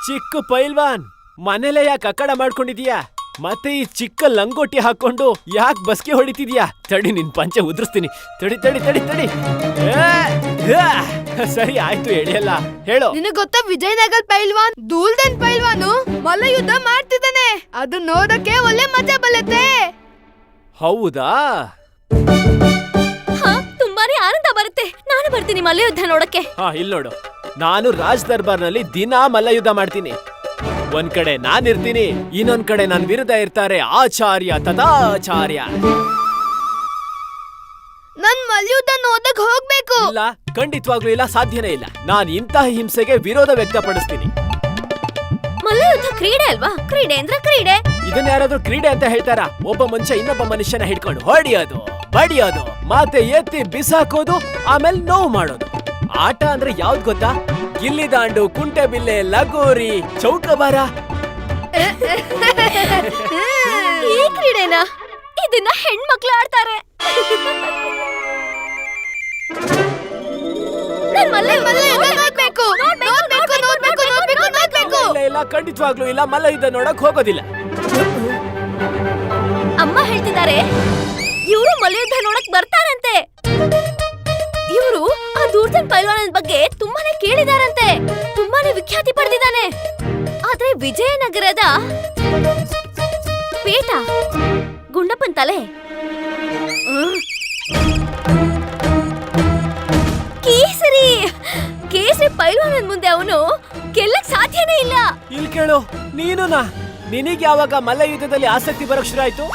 ಚಿಕ್ಕ ಪೈಲ್ವಾನ್, ಮನೇಲೆ ಯಾಕೆ ಅಕ್ಕಡ ಮಾಡ್ಕೊಂಡಿದೀಯಾ? ಮತ್ತೆ ಈ ಚಿಕ್ಕ ಲಂಗೋಟಿ ಹಾಕೊಂಡು ಯಾಕೆ ಬಸ್ಗೆ ಹೊಡಿತಿದ್ಯಾ? ತಡಿ, ನಿನ್ ಪಂಚೆ ಉದ್ರಿಸ್ತೀನಿ. ತಡಿ ತಡಿ ತಡಿ ತಡಿ. ಸರಿ ಆಯ್ತು, ಎಳೆಯಲ್ಲ. ಹೇಳು. ನಿನಗೆ ಗೊತ್ತಾ ವಿಜಯನಗರ ಪೈಲ್ವಾನ್ ದೂಲ್ದನ್ ಪೈಲ್ವಾನು ಮಲ್ಲ ಯುದ್ಧ ಮಾಡ್ತಿದ್ದಾನೆ. ಅದು ನೋಡಕ್ಕೆ ಒಳ್ಳೆ ಮಜಾ ಬರುತ್ತೆ. ಹೌದಾ? ತುಂಬಾನೇ ಆನಂದ ಬರುತ್ತೆ. ನಾನು ಬರ್ತೀನಿ ಮಲ್ಲ ಯುದ್ಧ ನೋಡಕ್ಕೆ. ಇಲ್ಲಿ ನೋಡು, ನಾನು ರಾಜ್ ದರ್ಬಾರ್ನಲ್ಲಿ ದಿನಾ ಮಲ್ಲ ಯುದ್ಧ ಮಾಡ್ತೀನಿ. ಒಂದ್ ಕಡೆ ನಾನಿರ್ತೀನಿ, ಇನ್ನೊಂದ್ ಕಡೆ ನನ್ ವಿರುದ್ಧ ಇರ್ತಾರೆ ಆಚಾರ್ಯ ತಥಾಚಾರ್ಯ. ನನ್ ಮಲ್ಯುದ್ಧ ನೋಡಕ್ ಹೋಗ್ಬೇಕು. ಇಲ್ಲ, ಖಂಡಿತವಾಗ್ಲೂ ಇಲ್ಲ, ಸಾಧ್ಯನೇ ಇಲ್ಲ. ನಾನ್ ಇಂತಹ ಹಿಂಸೆಗೆ ವಿರೋಧ ವ್ಯಕ್ತಪಡಿಸ್ತೀನಿ. ಮಲ್ಲಯುದ್ಧ ಕ್ರೀಡೆ ಅಲ್ವಾ? ಕ್ರೀಡೆ ಅಂದ್ರೆ ಕ್ರೀಡೆ. ಇದನ್ನ ಯಾರಾದ್ರೂ ಕ್ರೀಡೆ ಅಂತ ಹೇಳ್ತಾರ? ಒಬ್ಬ ಮನುಷ್ಯ ಇನ್ನೊಬ್ಬ ಮನುಷ್ಯನ ಹಿಡ್ಕೊಂಡು ಹೊಡಿಯೋದು, ಬಡಿಯೋದು, ಮತ್ತೆ ಎತ್ತಿ ಬಿಸಾಕೋದು, ಆಮೇಲೆ ನೋವು ಮಾಡೋದು. ಆಟ ಅಂದ್ರೆ ಯಾವ್ದು ಗೊತ್ತಾ? ಗಿಲ್ಲಿದಾಂಡು, ಕುಂಟೆಬಿಲ್ಲೆ, ಲಗೋರಿ, ಚೌಕಬಾರ. ಈ ಕ್ರೀಡೆನಾ? ಇದನ್ನ ಹೆಣ್ಮಕ್ಳು ಆಡ್ತಾರೆ. ಇಲ್ಲ, ಖಂಡಿತವಾಗ್ಲೂ ಇಲ್ಲ, ಮಲ್ಲ ಯುದ್ಧ ನೋಡಕ್ ಹೋಗೋದಿಲ್ಲ. ಅಮ್ಮ ಹೇಳ್ತಿದ್ದಾರೆ ಇವರು ಮಲ್ಲಯುದ್ಧ ನೋಡಕ್ ಬರ್ತಾರಂತೆ. ಇವರು ಆ ದೂರ್ದನ್ ಪೈಲ್ವಾನನ ಬಗ್ಗೆ ತುಂಬಾನೇ ಕೇಳಿದಾರಂತೆ, ತುಂಬಾನೇ ವಿಖ್ಯಾತಿ ಪಡೆದಿದ್ದಾನೆ. ಆದ್ರೆ ವಿಜಯನಗರದ ಪೇಟ ಗುಂಡಪ್ಪನ್ ತಲೆ ಕೇಸರಿ ಪೈಲ್ವಾನನ್ ಮುಂದೆ ಅವನು ಗೆಲ್ಲಕ್ ಸಾಧ್ಯನೇ ಇಲ್ಲ. ಇಲ್ಲಿ ಕೇಳು, ನೀನುನಾ? ನಿನಗೆ ಯಾವಾಗ ಮಲ್ಲ ಯುದ್ಧದಲ್ಲಿ ಆಸಕ್ತಿ ಬರಕ್ ಶುರು ಆಯ್ತು?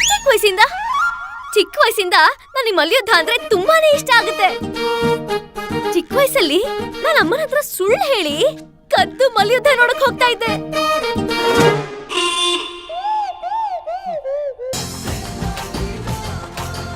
ಚಿಕ್ಕ ವಯಸ್ಸಿಂದ ನನಗೆ ಮಲ್ಲಯುದ್ಧ ಅಂದ್ರೆ ತುಂಬಾನೇ ಇಷ್ಟ ಆಗುತ್ತೆ. ಚಿಕ್ಕ ವಯಸ್ಸಲ್ಲಿ ನಾನು ಅಮ್ಮನ ಹತ್ರ ಸುಳ್ಳು ಹೇಳಿ ಕದ್ದು ಮಲ್ಲಯುದ್ಧ ನೋಡಕ್ ಹೋಗ್ತಾ ಇದ್ದೆ.